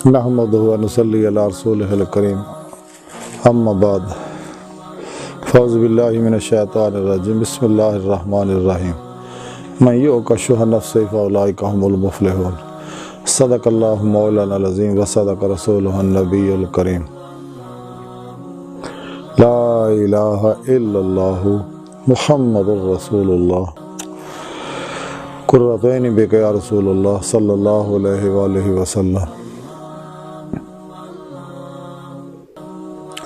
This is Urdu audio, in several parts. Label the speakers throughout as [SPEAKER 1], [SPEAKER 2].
[SPEAKER 1] نحمدہ و نصلی علی رسولہ الکریم اما بعد فاعوذ باللہ من الشیطان الرجیم بسم اللہ الرحمن الرحیم من یؤق شح نفسہ فاولئک هم المفلحون صدق اللہ مولانا العظیم و صدق رسولہ النبی الکریم لا الہ الا اللہ محمد رسول اللہ قرۃ عین بک یا رسول اللہ صلی اللہ علیہ وآلہ وسلم۔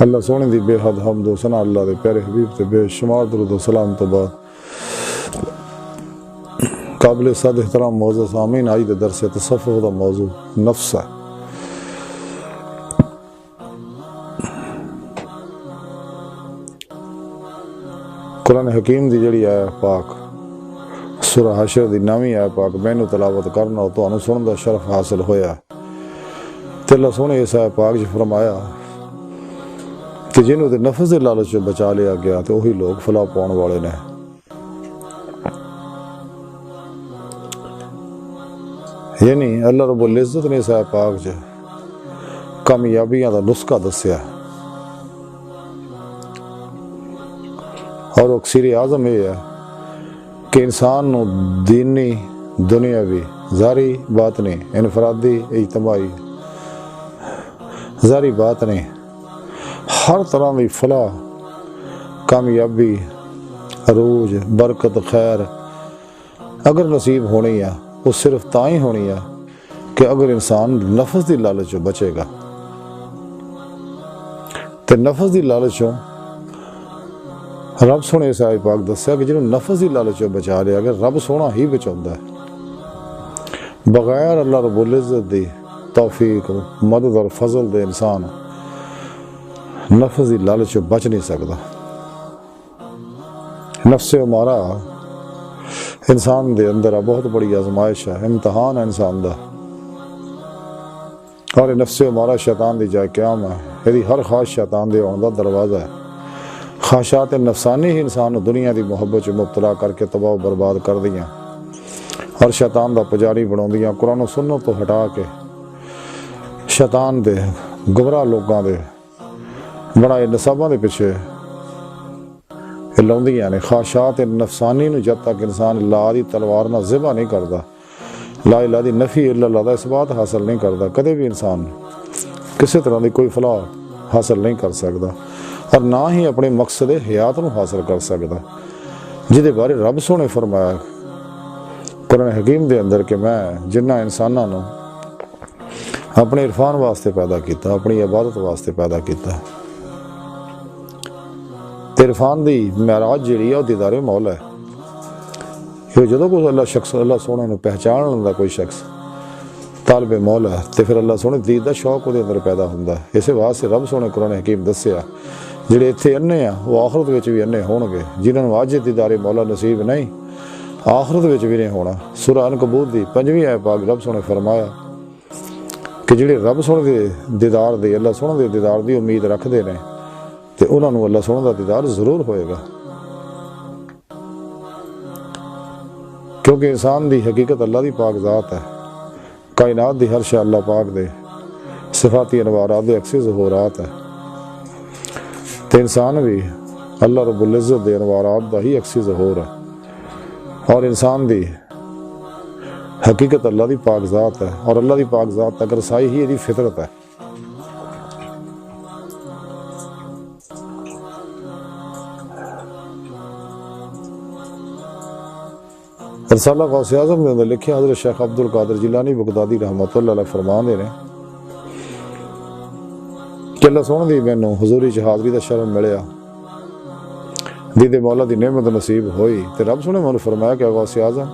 [SPEAKER 1] اللہ سونے دی بے حد حمد و ثنا اللہ دے پیارے حبیب تے بے شمار درود و سلام تو بعد قابل صد احترام موضوع سامعین آج دے درس تصوف دا موضوع نفس ہے۔ قرآن حکیم دی جڑی آیا پاک سورہ حشر دی نامی آیا پاک مینوں تلاوت کرنا اور تانوں سنن دا شرف حاصل ہویا تے اللہ سونے اس آیا پاک جو فرمایا کہ جنہوں دے نفس دے لالچ بچا لیا گیا تو وہی لوگ فلاح پاؤن والے نے۔ یعنی اللہ رب العزت نے اس آیا پاک جو کامیابیاں دا نسخہ دسیا اور اکسیر اعظم یہ ہے کہ انسان نو دینی دنیاوی ظاہری باطنی انفرادی اجتماعی ظاہری باطنی ہر طرح کی فلاح کامیابی عروج برکت خیر اگر نصیب ہونی ہے وہ صرف تاں ہی ہونی ہے کہ اگر انسان نفس دی لالچوں بچے گا تو نفس دی لالچوں رب سونے سے آئے پاک دسیا کہ جنہوں نفس دی لالچوں بچا لیا اگر رب سونا ہی بچاؤندا ہے بغیر اللہ رب العزت دی توفیق مدد اور فضل دے انسان نفس دی لالچوں بچ نہیں سکتا۔ نفس امارہ انسان دے اندر بہت بڑی آزمائش ہے، امتحان ہے انسان دا، اور نفس امارہ شیطان دی جائے قیام ہے، یہ ہر خواہش شیطان دے آن دا دروازہ ہے۔ خواہشات نفسانی ہی انسان دنیا دی محبت مبتلا کر کے تباہ و برباد کر دیاں اور شیطان دا پجاری بنا دیاں، قرآن و سنت تو ہٹا کے شیطان دے گمراہ لوگاں دے بڑا نصاباں دے پیچھے لاؤندیاں نے۔ خواہشات نفسانی نو جب تک انسان لا دی تلوار نہ ذبح نہیں کرتا، لا الہ دی نفی الا اللہ دا اس بات حاصل نہیں کرتا، کدے بھی انسان کسی طرح دی کوئی فلاح حاصل نہیں کر سکتا اور نہ ہی اپنے مقصد حیات نو حاصل کر سکتا جدے بارے رب سونے فرمایا قرآن حکیم دے اندر کہ میں جنہ انساناں نو اپنے عرفان واسطے پیدا کیتا، اپنی عبادت واسطے پیدا کیتا۔ عرفان دی معراج جیڑی ہے وہ دیدار مولا ہے، کہ جدوں کوئی اللہ سونے نو پہچان لیندا کوئی شخص طالب مولا ہے تو پھر اللہ سونے دید دا شوق وہ اندر پیدا ہوندا ہے۔ اسے واسطے رب سونے قرآن حکیم دسیا جڑے اتنے انے ہیں وہ آخرت وچ بھی انے ہون گے، جنہاں نو اج دیدار مولا نصیب نہیں آخرت وچ بھی نہیں ہونا۔ سورہ عنکبوت دی 5ویں آیت پاک رب سونے فرمایا کہ جڑے رب سونے دے دیدار دی اللہ سونے دے دیدار دی امید رکھدے نے تے انہاں نو اللہ سونے دا دیدار ضرور ہوئے گا، کیونکہ انسان دی حقیقت اللہ دی پاک ذات ہے، کائنات دی ہر شے اللہ پاک دے صفاتی انوارات دے عکسی ظہورات ہے، تے انسان بھی اللہ رب العزت دے انوارات دا ہی عکسی ظہور ہے، اور انسان دی حقیقت اللہ دی پاک ذات ہے، اور اللہ دی پاک ذات تک رسائی ہی دی فطرت ہے۔ رسالہ غوث اعظم میں لکھے حضرت شیخ عبد القادر جیلانی بغدادی رحمۃ اللہ علیہ فرمان دے رہے کہ اللہ سونے دی مینوں حضوری چ حاضری دا شرف ملیا، دید مولا دی نعمت نصیب ہوئی تے رب سونے مینوں فرمایا کہ غوث اعظم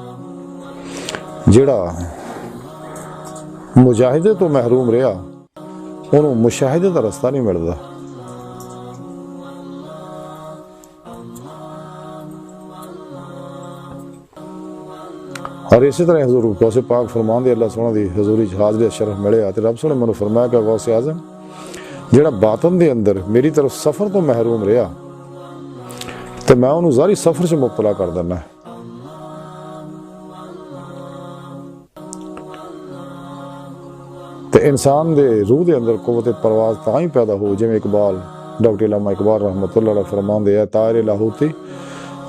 [SPEAKER 1] جڑا مجاہدے تو محروم رہا انہوں مشاہدے دا رستہ نہیں ملدا۔ اور اسی طرح حضور غوث پاک فرمان دے اللہ سونے دی حضوری حاضری شرف ملے تے رب سونے مینوں فرمایا کہ غوث اعظم جڑا باطن دے اندر میری طرف سفر تو محروم رہا تے میں انہوں ظاہری سفر سے مبتلا کر دینا ہے۔ تو انسان دے روح دے اندر قوت پرواز تاں ہی پیدا ہو جویں اقبال ڈاکٹر علامہ اقبال رحمۃ اللہ علیہ فرماندے ہیں طائر لاہوتی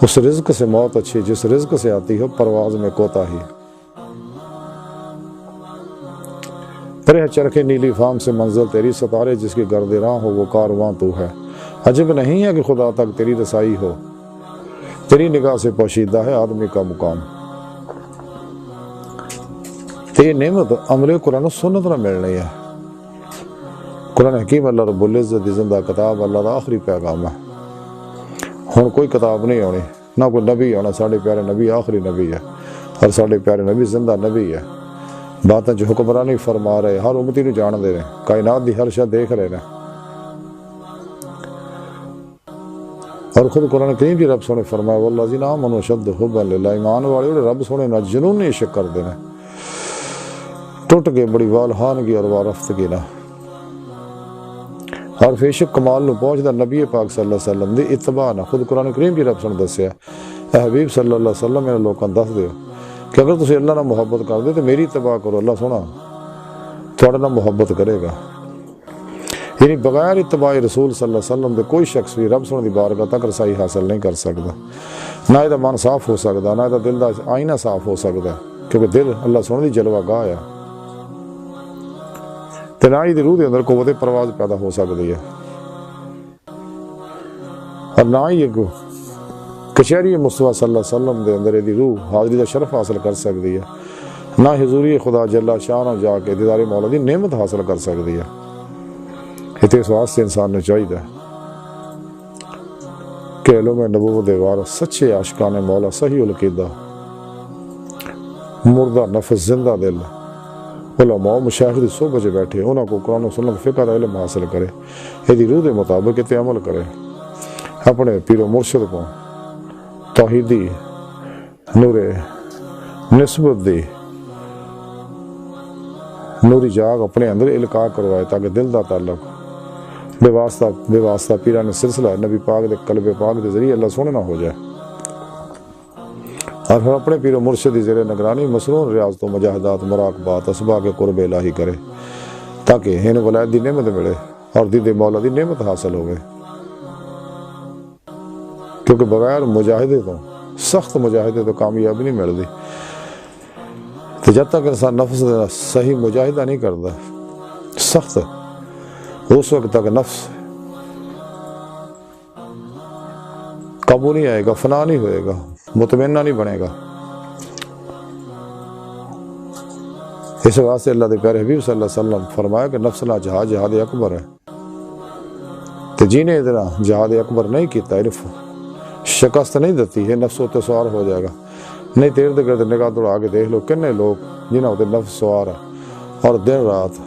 [SPEAKER 1] اس رزق سے موت اچھی جس رزق سے آتی ہو پرواز میں کوتاہی. رہ چرخے نیلی فام سے منزل تیری ستارے جس کی گرد راہ ہو وہ کارواں تو ہے. عجب نہیں ہے کہ خدا تک تیری رسائی ہو تیری نگاہ سے پوشیدہ ہے آدمی کا مقام. تو یہ نعمت عمل قرآن و سنت نہ ملنی ہے. قرآن حکیم اللہ رب العزت دی زندہ کتاب اللہ دا آخری پیغام ہے. ہن کوئی کتاب نہیں آنی نہ کوئی نبی آنا. ساڈے پیارے نبی آخری نبی ہے اور ساڈے پیارے نبی زندہ نبی ہے. باتیں جو حکمرانی فرما رہے ہر امتی نو جان دے رہے کائنات دی ہر شے دیکھ رہے ہیں. اور خود قرآن کریم کی رب سونے فرمایا والذین آمنوا اشد حبا للہ ایمان والے رب سونے نہ جنون عشق کر دینا ٹوٹ کے بڑی والہانگی اور وارفتگی نہ. اور فیشک کمال نو پہنچدا نبی پاک صلی اللہ علیہ وسلم دی اتباع نہ. خود قرآن کریم کی رب سن دسیا اے حبیب صلی اللہ علیہ وسلم میرے لوکاں دس دیو کہ اگر تسی اللہ نال محبت کر دے تو میری اتباع کرو. اللہ سونا تھوڑے نال محبت کرے گا. یعنی بغیر اتباع رسول صلی اللہ علیہ وسلم دے کوئی شخص بھی رب سونے دی بارگاہ تک رسائی حاصل نہیں کر سکتا. نہ یہ من صاف ہو سکتا نہ یہ دل دا آئینہ صاف ہو سکتا کیونکہ دل اللہ سونے دی جلوہ گاہ ہے. تے نہ ہی روح دے اندر قوت پرواز پیدا ہو سکتی ہے اور نہ ہی ایک کچہری مصطفیٰ صلی اللہ علیہ وسلم دے اندر یہ روح حاضری دا شرف حاصل کر سکتی ہے. نہ حضوری خدا جل شانہ جا کے دیدار مولا دی نعمت حاصل کر سکتی ہے. اس واسطے انسان نے چاہیے کہ علم نبوت وارث سچے عاشقان مولا صحیح العقیدہ مردہ نفس زندہ دل علماء مشایخ دی صحبت وچ بیٹھے انہاں کو قرآن و سنت فقہ دا علم حاصل کرے یہ روح دے مطابق تے عمل کرے. اپنے پیر و مرشد کو توحیدی نور نسبت دی نوری جاگ اپنے اندر القاء کروائے تاکہ دل دا تعلق بے واسطہ پیران سلسلہ نبی پاک دے قلب پاک دے ذریعے اللہ سونے نہ ہو جائے. اور پھر اپنے پیر و مرشد دی زیر نگرانی مسنون ریاضت و مجاہدات مراقبات اسباق قرب الہی کرے تاکہ انہیں ولایت دی نعمت ملے اور دید مولا دی نعمت حاصل ہوگئے. کیونکہ بغیر مجاہدے تو سخت مجاہدے تو کامیابی نہیں ملتی. تو جب تک انسان نفس صحیح مجاہدہ نہیں کرتا سخت اس وقت تک نفس قابو نہیں آئے گا فنا نہیں ہوئے گا مطمئنہ نہیں بنے گا. اس واسطے اللہ دے پیارے حبیب صلی اللہ علیہ وسلم فرمایا کہ نفس لا جہاد اکبر ہے. تو جینے ادھر جہاد اکبر نہیں کیتا شکست نہیں دیتی ہے نفس اتنے سوار ہو جائے گا. نہیں تیر دے گرد نگاہ دوڑا کے دیکھ لو کنے لوگ جنہاں اتنے نفس سوار ہے اور دن رات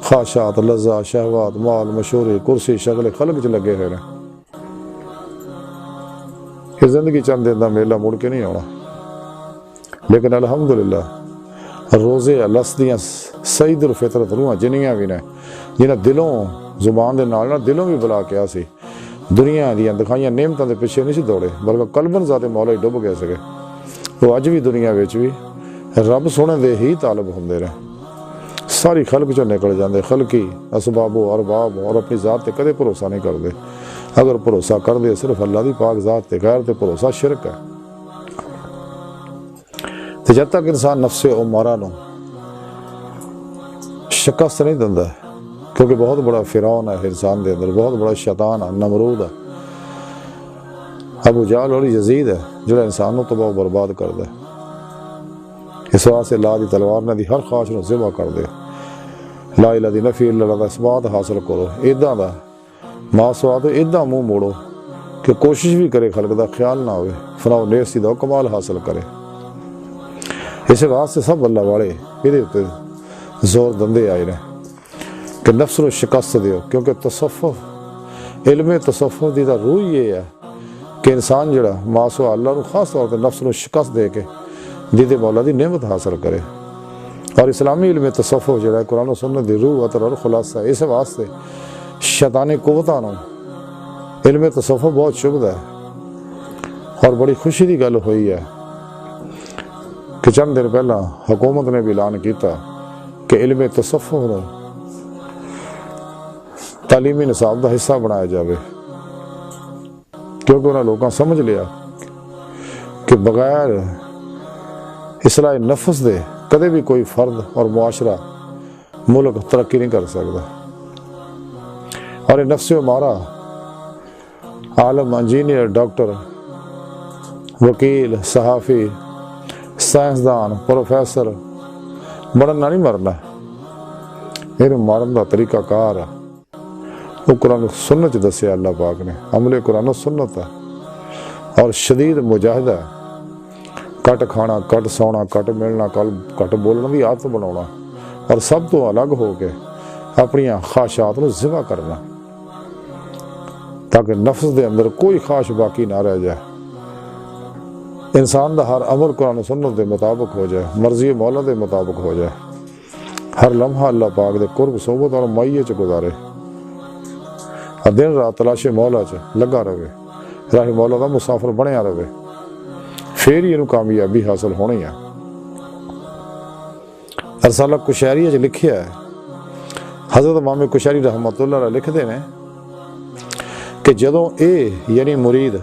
[SPEAKER 1] خواہشات لذات شہوات مال مشہوری کرسی شغل خلق چ لگے ہوئے ہیں. یہ زندگی چند دن دا میلہ مڑ کے نہیں آنا. لیکن الحمدللہ روزے لس دیاں سعید الفطرت روحاں جنیاں بھی نے جنہاں دلوں زبان دے نال دلوں بھی بلا کے آسی دنیا دیاں دکھائیاں نعمتاں دے پیچھے نہیں سی دوڑے بلکہ قلباً ذات مولا ہی ڈب گئے سکے. وہ اج بھی دنیا وچ بھی رب سونے دے ہی طالب ہوندے رہے. ساری خلق چوں نکل جاندے خلقی اسباب و ارباب اور اپنی ذات تے کدے بھروسہ نہیں کردے. اگر بھروسہ کر دے صرف اللہ دی پاک ذات تے غیر تے بھروسہ شرک ہے. تے جب تک انسان نفس امارہ نو شکست نہیں دندا کیونکہ بہت بڑا فرعون ہے انسان دے اندر بہت بڑا شیطان ہے نمرود ہے ابو جہل اور یزید ہے جڑا انسان نو تباہ و برباد کر دے. اس واسطے اللہ دی تلوار نے دی ہر خواہش نو ذبح کر دے. لا الہ دی نفی الا اللہ دا اثبات حاصل کرو ایداں دا ما سوا تو ایداں منہ موڑو کہ کوشش بھی کرے خلق دا خیال نہ ہوئے فنا و نیستی دا کمال حاصل کرے. اس واسطے سب اللہ والے یہ زور دندے آئے رہے کہ نفس نو شکست دیو کیونکہ تصوف علم تصوف دی دا روح یہ ہے کہ انسان جڑا ما سوا اللہ نو خاص طور تے نفس نو شکست دے کے جیدے مولا دی نعمت حاصل کرے. اور اسلامی علم تصوف جڑا ہے قرآن و سنت دی روح عطر اور خلاصہ ہے. اس واسطے شیطانی قوتاں نو علم تصوف بہت شبد ہے اور بڑی خوشی دی گل ہوئی ہے کہ چند دن پہلا حکومت نے بھی اعلان کیتا کہ علم تصوف نو تعلیمی نصاب کا حصہ بنایا جائے، کیونکہ انہوں لوگوں سمجھ لیا کہ بغیر اصلاح نفس دے کدے بھی کوئی فرد اور معاشرہ ملک ترقی نہیں کر سکتا۔ اور یہ نفس ہمارا عالم، انجینئر، ڈاکٹر، وکیل، صحافی، سائنسدان، پروفیسر بننا نہیں مرنا، یہ مارن کا طریقہ کار ہے وہ قرآن و سنت دسیا اللہ پاک نے، عمل قرآن و سنت ہے، اور شدید مجاہدہ کٹ کھانا، کٹ سونا، کٹ ملنا، کٹ بولنا بھی عادت بناونا، اور سب تو الگ ہو کے اپنی خواہشات کو ذبح کرنا تاکہ نفس دے اندر کوئی خواہش باقی نہ رہ جائے۔ انسان دا ہر عمل قرآن و سنت دے مطابق ہو جائے، مرضی مولا دے مطابق ہو جائے، ہر لمحہ اللہ پاک دے قرب صحبت اور معیے چ گزارے، دن رات تلاش مولا چ لگا رہے، راہ مولا دا مسافر بنیا رہے، پھر ہی انہوں کامیابی حاصل ہونی ہے۔ رسالہ کشیری چ لکھیا ہے، حضرت امام کشیری رحمت اللہ علیہ لکھتے ہیں کہ جدوں اے یعنی مرید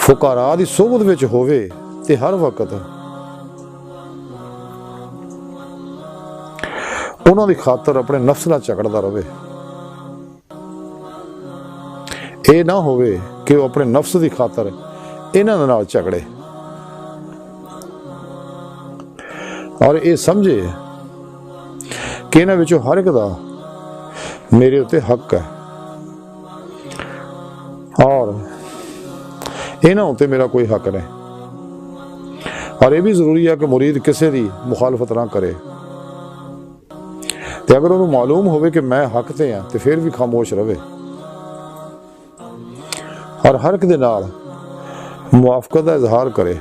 [SPEAKER 1] فقراء دی صحبت وچ ہووے تے ہر وقت انہوں دی خاطر اپنے نفس نال جھگڑدا رہے، اے نہ ہوئے کہ وہ اپنے نفس دی خاطر انہاں نال جھگڑے، اور یہ سمجھے کہ انہاں وچوں ہر ایک دا میرے اتے حق ہے، اور انہاں اتے میرا کوئی حق نہیں۔ اور یہ بھی ضروری ہے کہ مرید کسی دی مخالفت نہ کرے، تے اگر انہوں معلوم ہوئے کہ میں حق تے ہیں تو پھر بھی خاموش رہے، اور ہر ایک دے نال موافقت کا اظہار کرے۔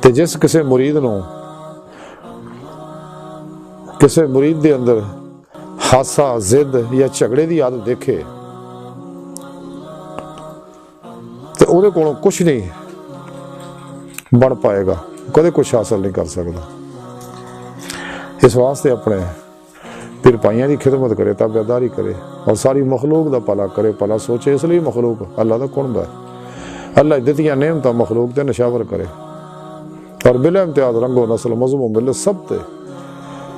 [SPEAKER 1] تے جس کسی مرید نو کسی مرید دے اندر حادثہ، ضد یا جھگڑے دی عادت دیکھے تے او دے کولوں کچھ نہیں بن پائے گا، کدے کچھ حاصل نہیں کر سکتا۔ اس واسطے اپنے پھر پائیاں دی خدمت کرے، تابعداری کرے، اور ساری مخلوق دا بھلا کرے، بھلا سوچے۔ اس لیے مخلوق اللہ دا قرب ہے، اللہ دتیاں نعمتاں مخلوق تے نشاور کرے، اور بلا امتیاز رنگ و نسل، مذہب و ملت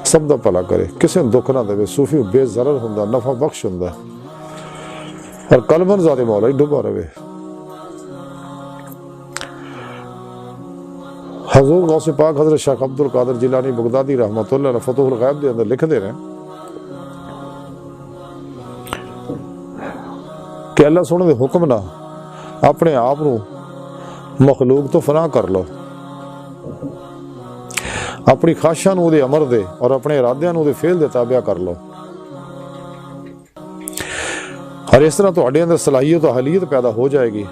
[SPEAKER 1] سب دا بھلا کرے، کسی نوں دکھ نہ دے۔ صوفی بے ضرر ہوندا، نفع بخش ہوندا، اور قلباً ذات مولا ہی ڈبا رہے۔ حضور غوث پاک حضرت شیخ عبد القادر جیلانی بغدادی رحمۃ اللہ علیہ فتح الغیب دے اندر لکھ دے رہے ہیں کہ اللہ سونے دے حکم نہ اپنے آپ نو مخلوق تو فنا کر لو، اپنی خواہشاں نو دے امر دے اور اپنے ارادیاں نو دے فعل دے تابع کر لو، اور اس طرح تہاڈے اندر صلاحیت و اہلیت پیدا ہو جائے گی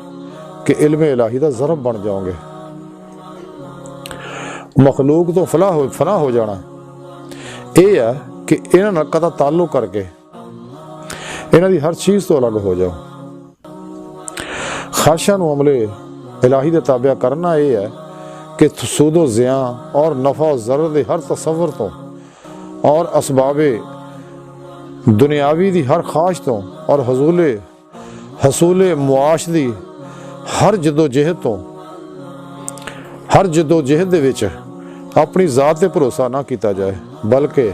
[SPEAKER 1] کہ علم الہی دا ضرب بن جاؤ گے۔ مخلوق تو فنا ہو جانا یہ ہے کہ انہاں نال قطع تعلق کر کے انہاں دی ہر چیز تو الگ ہو جاؤ۔ خواہشاں نو عمل الہی دے تابع کرنا یہ ہے کہ سود و زیاں اور نفع و ضرر دے ہر تصور تو اور اسباب دنیاوی دی ہر خواہش تو اور حصول معاش دی ہر جد و جہد دے وچ اپنی ذات تے بھروسہ نہ کیتا جائے، بلکہ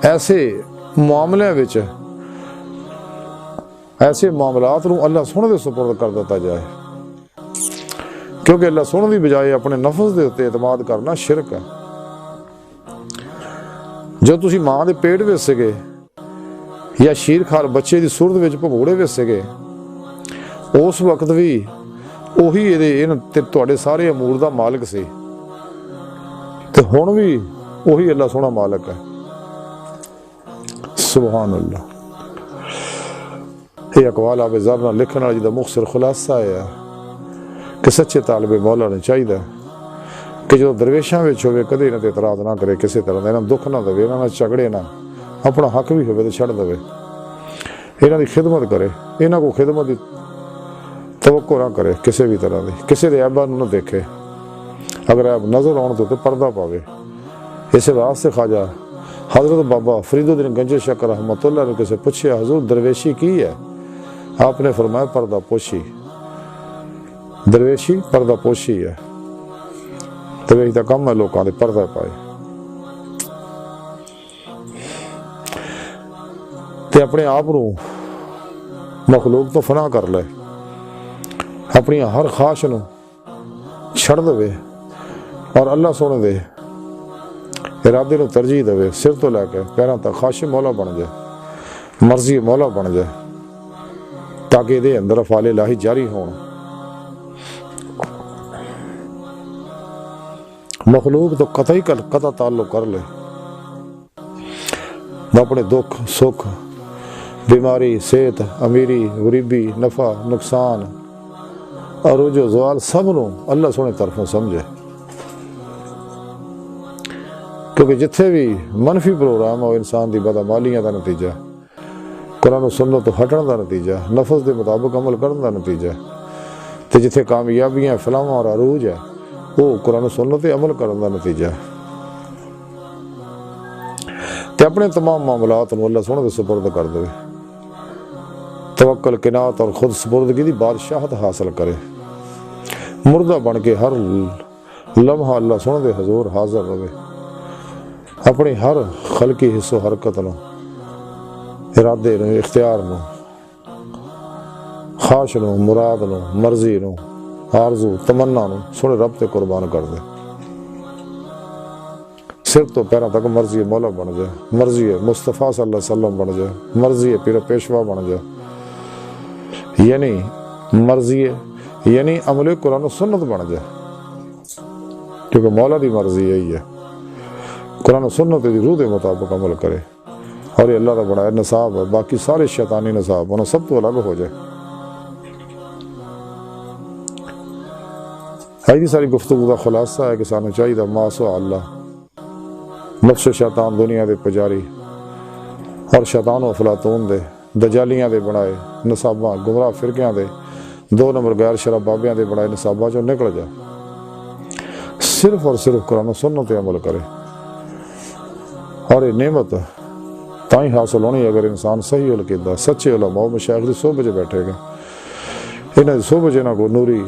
[SPEAKER 1] ایسے معاملات نو اللہ سونے دے سپرد کر دیتا جائے، کیونکہ اللہ سونے دی بجائے اپنے نفس دے اتے اعتماد کرنا شرک ہے۔ جو تسی ماں دے پیٹ وچ سگے یا شیر خار بچے دی صورت وچ بھگوڑے وچ سگے، اس وقت بھی وہی تواڈے سارے امور دا مالک سی، تے ہن بھی وہی اللہ سونا مالک ہے۔ سبحان اللہ۔ یہ اقوال آپ ذرا لکھن والی دا مختصر خلاصہ ہے کہ سچے طالب مولا نے چاہیے کہ جو درویشاں وچ ہوئے کدے انہاں تے اعتراض نہ کرے، کسی طرح دا انہاں دکھ نہ دے، انہاں نال جھگڑے نہ، اپنا حق بھی ہوئے تے چھڑ دے، انہاں دی خدمت کرے، انہاں کو خدمت دی توقع نہ کرے کسی بھی طرح دی، کسی دے عیباں نہ دیکھے، اگر عیب نظر آن تو پردہ پاوے، اس واسطے خواجہ حضرت بابا فرید الدین گنج شکر رحمۃ اللہ نے کسی پوچھے حضور درویشی کی ہے؟ آپ نے فرمایا پردہ پوشی، درویشی پردہ پوشی ہے، درویش کا کم ہے لوگوں نے پردہ پائے تے اپنے آپ نو مخلوق تو فنا کر لے، اپنی ہر خواہش نو چھڑ دے اور اللہ سونے دے ارادے نو ترجیح دے، سر تو لے کے پیروں تک خواہش مولا بن جائے، مرضی مولا بن جائے، تاکہ دے اندر افعال الہی جاری ہون۔ مخلوق تو قطع تعلق کر لے، اپنے دکھ سکھ بیماری صحت امیری غریبی نفع نقصان عروج و زوال سب نو اللہ سونے طرفوں سمجھے، کیونکہ جتھے بھی منفی پروگرام ہو انسان دی بدعمالیاں دا نتیجہ، قرآن و سنت تو ہٹن دا نتیجہ، نفس دے مطابق عمل کرن دا نتیجہ، تے جتھے کامیابیاں فلاح اور عروج ہے وہ قرآن و سنت تے عمل کرن دا نتیجہ ہے۔ تے اپنے تمام معاملات نو اللہ سونے دے سپرد کر دے، توکل قناعت اور خود سپردگی دی بادشاہت حاصل کرے، مردہ بن کے ہر لمحہ اللہ سونے دے حضور حاضر رہے، اپنی ہر خلقی حص و حرکت نو ارادے نو اختیار نو خواہش نو مراد نو مرضی نو آرزو تمنا نو سونے رب تے قربان کر دے، سر تو پیروں تک مرضی مولا بن جائے، مرضی مصطفیٰ صلی اللہ علیہ وسلم بن جائے، مرضی پیر پیشوا بن جائے، یعنی مرضی یعنی عمل قرآن و سنت بن جائے، کیونکہ مولا دی مرضی یہی ہے، قرآن و سنت دی روح دے مطابق عمل کرے، اور یہ اللہ کا بنایا نصاب ہے، باقی سارے شیطانی نصاب انہوں سب تو الگ ہو جائے۔ ایسی ساری گفتگو کا خلاصہ ہے کہ سانو چاہیے ماسو اللہ نفس و شیطان دنیا دے پجاری اور شیطان و افلاطون دے دجالیاں دے بنائے نصاباں گمراہ فرقیاں دے 2 نمبر غیر شرع بابیاں دے بنائے نصاباں چوں نکل جا، صرف اور صرف قرآن و سنت پہ عمل کرے، اور یہ نعمت تائیں حاصل ہونی اگر انسان صحیح القیدہ سچے علماء و مشائخ دی صحبت بیٹھے گا، انہاں دی صحبت انہاں کو نوری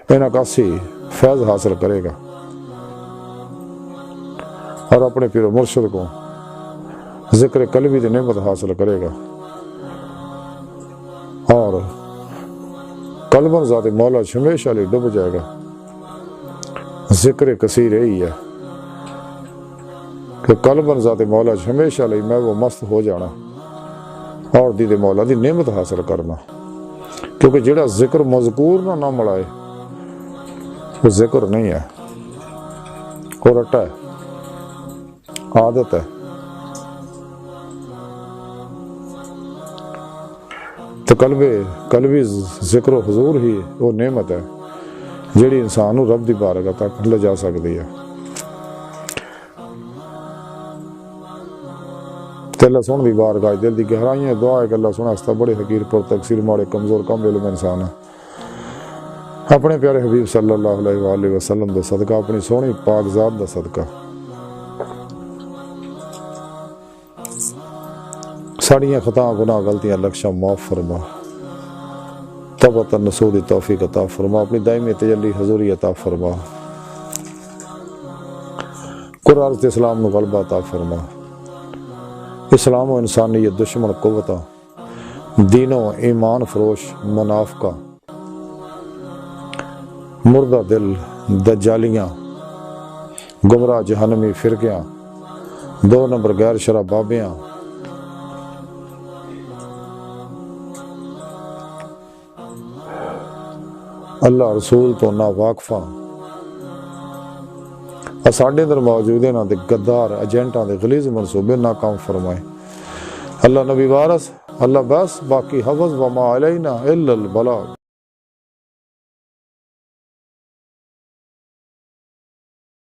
[SPEAKER 1] انہاں کاسی فیض حاصل کرے گا، اور اپنے پیر و مرشد کو ذکر قلبی دی نعمت حاصل کرے گا، اور قلباً ذات مولا ہمیشہ لئے ڈب جائے گا۔ ذکر کثیر یہی ہے کہ قلباً ذات مولا ہمیشہ لئے میں وہ مست ہو جانا اور دید مولا دی نعمت حاصل کرنا، کیونکہ جڑا ذکر مذکور نہ ملائے وہ ذکر نہیں ہے، وہ رٹا ہے، عادت ہے۔ تو قلبی ذکر و حضور ہی وہ نعمت ہے جیڑی انسان رب دی بارگاہ تک لے جا سکتی ہے۔ تے اللہ سن دی بارگاہ دل دی گہرائیاں دعا ہے کہ اللہ سن استا بڑے حقیر پر تقصیر ماڑے کمزور کم علم انسان ہے، اپنے پیارے حبیب صلی اللہ علیہ وآلہ وسلم دا صدقہ، اپنی سونی پاک ذات دا صدقہ ساڑیاں خطاں گناہ غلطیاں لکشاں معاف فرما، توبۃ نصوح دی توفیق عطا فرما، اپنی دائمی تجلی حضوری عطا فرما، قرآن اسلام نو غلبہ عطا فرما، اسلام و انسانیت دشمن قوتاں دین و ایمان فروش منافقہ مردہ دل دجالیاں گمراہ جہنمی فرقیاں 2 نمبر غیر شرع بابیاں اللہ رسول تو نا واقفاں ساڈے اندر موجود ہیں دے غدار ایجنٹاں دے غلیظ منصوبے ناکام فرمائے، اللہ نبی وارث اللہ بس باقی حفظ وما علینا الا البلاغ۔